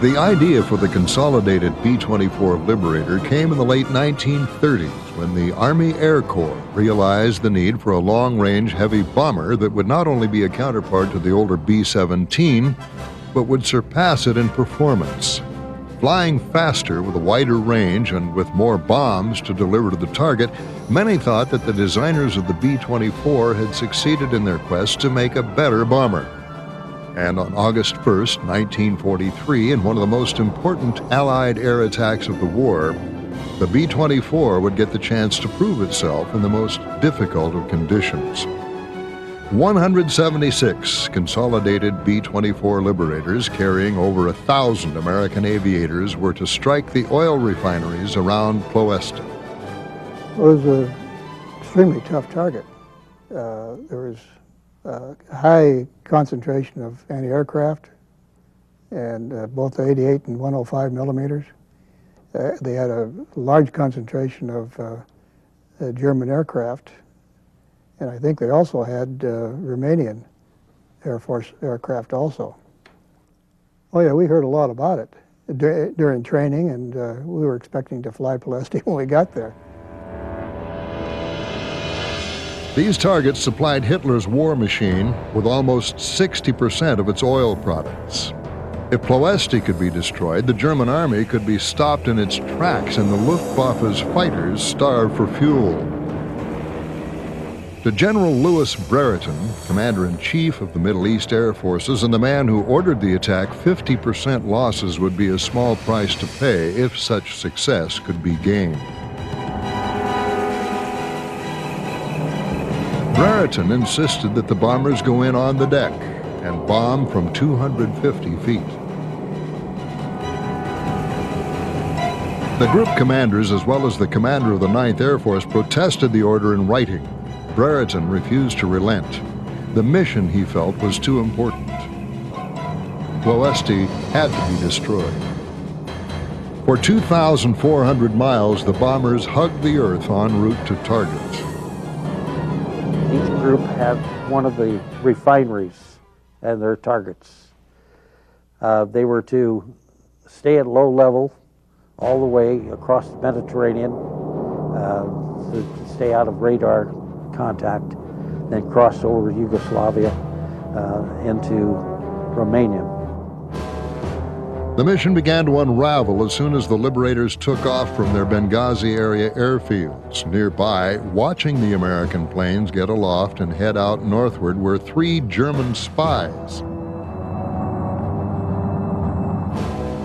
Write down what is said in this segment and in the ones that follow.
The idea for the consolidated B-24 Liberator came in the late 1930s when the Army Air Corps realized the need for a long-range heavy bomber that would not only be a counterpart to the older B-17, but would surpass it in performance. Flying faster with a wider range and with more bombs to deliver to the target, many thought that the designers of the B-24 had succeeded in their quest to make a better bomber. And on August 1st, 1943, in one of the most important Allied air attacks of the war, the B-24 would get the chance to prove itself in the most difficult of conditions. 176 consolidated B-24 Liberators carrying over 1,000 American aviators were to strike the oil refineries around Ploesti. It was an extremely tough target. There was a high concentration of anti-aircraft, and both the 88 and 105 millimeters. They had a large concentration of German aircraft, and I think they also had Romanian Air Force aircraft also. Oh yeah, we heard a lot about it during training, and we were expecting to fly Ploesti when we got there. These targets supplied Hitler's war machine with almost 60% of its oil products. If Ploesti could be destroyed, the German army could be stopped in its tracks and the Luftwaffe's fighters starved for fuel. To General Louis Brereton, Commander-in-Chief of the Middle East Air Forces and the man who ordered the attack, 50% losses would be a small price to pay if such success could be gained. Brereton insisted that the bombers go in on the deck and bomb from 250 feet. The group commanders, as well as the commander of the 9th Air Force, protested the order in writing. Brereton refused to relent. The mission, he felt, was too important. Ploesti had to be destroyed. For 2,400 miles, the bombers hugged the earth en route to targets. Each group had one of the refineries and their targets. They were to stay at low level all the way across the Mediterranean to stay out of radar contact, then cross over Yugoslavia into Romania. The mission began to unravel as soon as the Liberators took off from their Benghazi area airfields. Nearby, watching the American planes get aloft and head out northward, were 3 German spies.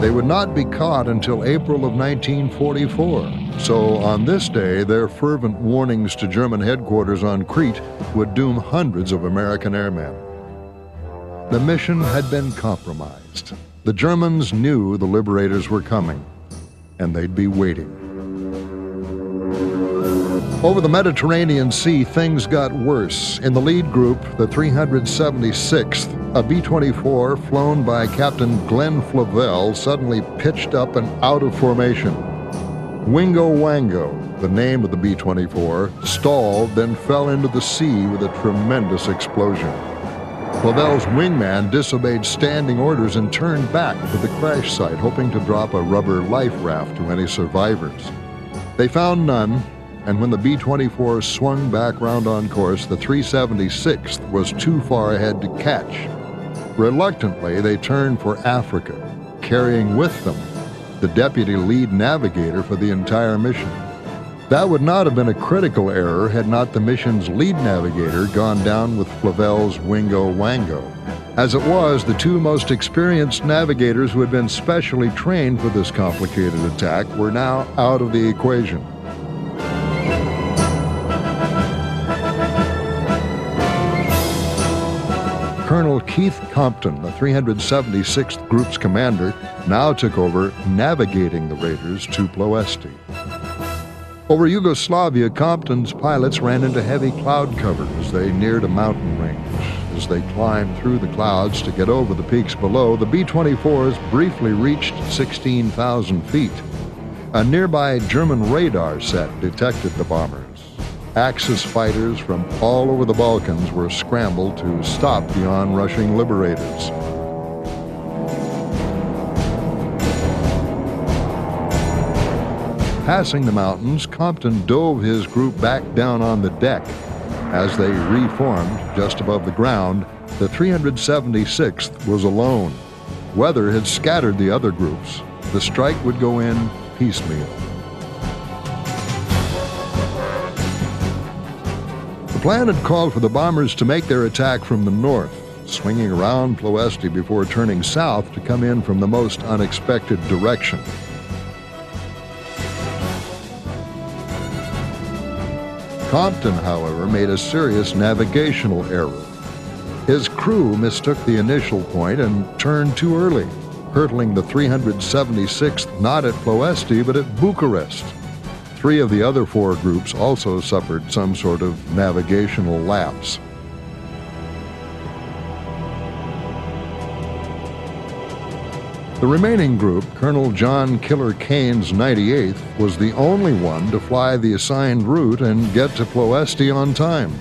They would not be caught until April of 1944. So on this day, their fervent warnings to German headquarters on Crete would doom hundreds of American airmen. The mission had been compromised. The Germans knew the Liberators were coming, and they'd be waiting. Over the Mediterranean Sea, things got worse. In the lead group, the 376th, a B-24 flown by Captain Glenn Flavelle, suddenly pitched up and out of formation. Wingo Wango, the name of the B-24, stalled, then fell into the sea with a tremendous explosion. Flavelle's wingman disobeyed standing orders and turned back to the crash site, hoping to drop a rubber life raft to any survivors. They found none, and when the B-24 swung back round on course, the 376th was too far ahead to catch. Reluctantly, they turned for Africa, carrying with them the deputy lead navigator for the entire mission. That would not have been a critical error had not the mission's lead navigator gone down with Flavelle's Wingo Wango. As it was, the 2 most experienced navigators who had been specially trained for this complicated attack were now out of the equation. Colonel Keith Compton, the 376th Group's commander, now took over navigating the raiders to Ploesti. Over Yugoslavia, Compton's pilots ran into heavy cloud cover as they neared a mountain range. As they climbed through the clouds to get over the peaks below, the B-24s briefly reached 16,000 feet. A nearby German radar set detected the bombers. Axis fighters from all over the Balkans were scrambled to stop the onrushing Liberators. passing the mountains, Compton dove his group back down on the deck. As they reformed just above the ground, the 376th was alone. Weather had scattered the other groups. The strike would go in piecemeal. The plan had called for the bombers to make their attack from the north, swinging around Ploesti before turning south to come in from the most unexpected direction. Compton, however, made a serious navigational error. His crew mistook the initial point and turned too early, hurtling the 376th not at Ploesti but at Bucharest. 3 of the other 4 groups also suffered some sort of navigational lapse. The remaining group, Colonel John Killer Kane's 98th, was the only one to fly the assigned route and get to Ploesti on time.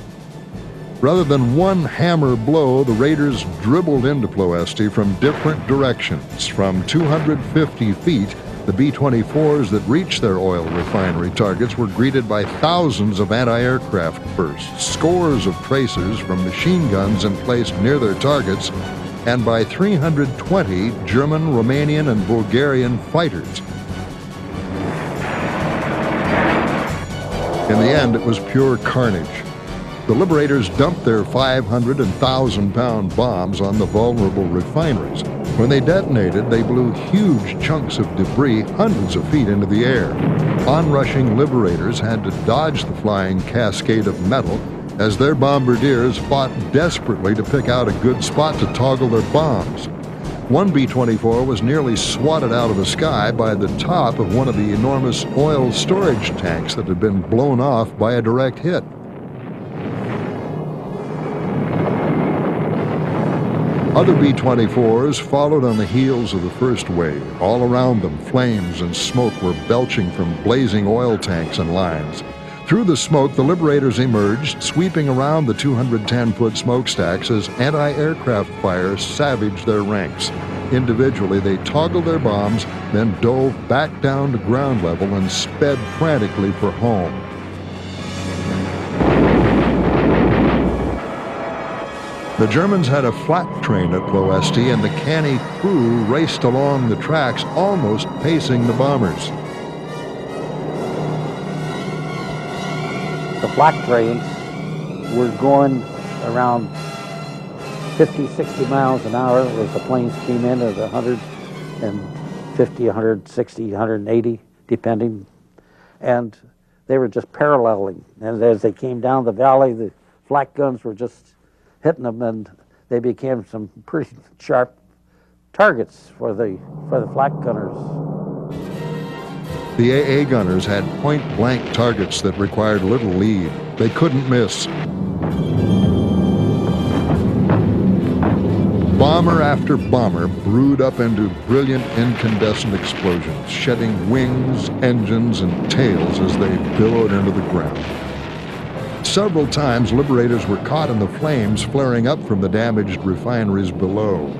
Rather than one hammer blow, the raiders dribbled into Ploesti from different directions. From 250 feet, the B-24s that reached their oil refinery targets were greeted by thousands of anti-aircraft bursts, scores of tracers from machine guns emplaced near their targets, and by 320 German, Romanian, and Bulgarian fighters. In the end, it was pure carnage. The Liberators dumped their 500 and 1,000-pound bombs on the vulnerable refineries. When they detonated, they blew huge chunks of debris hundreds of feet into the air. Onrushing Liberators had to dodge the flying cascade of metal as their bombardiers fought desperately to pick out a good spot to toggle their bombs. One B-24 was nearly swatted out of the sky by the top of one of the enormous oil storage tanks that had been blown off by a direct hit. Other B-24s followed on the heels of the first wave. All around them, flames and smoke were belching from blazing oil tanks and lines. Through the smoke, the Liberators emerged, sweeping around the 210-foot smokestacks as anti-aircraft fire savaged their ranks. Individually, they toggled their bombs, then dove back down to ground level and sped frantically for home. The Germans had a flak train at Ploesti, and the canny crew raced along the tracks, almost pacing the bombers. The flak trains were going around 50, 60 miles an hour as the planes came in at 150, 160, 180, depending. And they were just paralleling. And as they came down the valley, the flak guns were just hitting them, and they became some pretty sharp targets for the flak gunners. The AA gunners had point-blank targets that required little lead. They couldn't miss. Bomber after bomber brewed up into brilliant incandescent explosions, shedding wings, engines, and tails as they billowed into the ground. Several times, Liberators were caught in the flames flaring up from the damaged refineries below.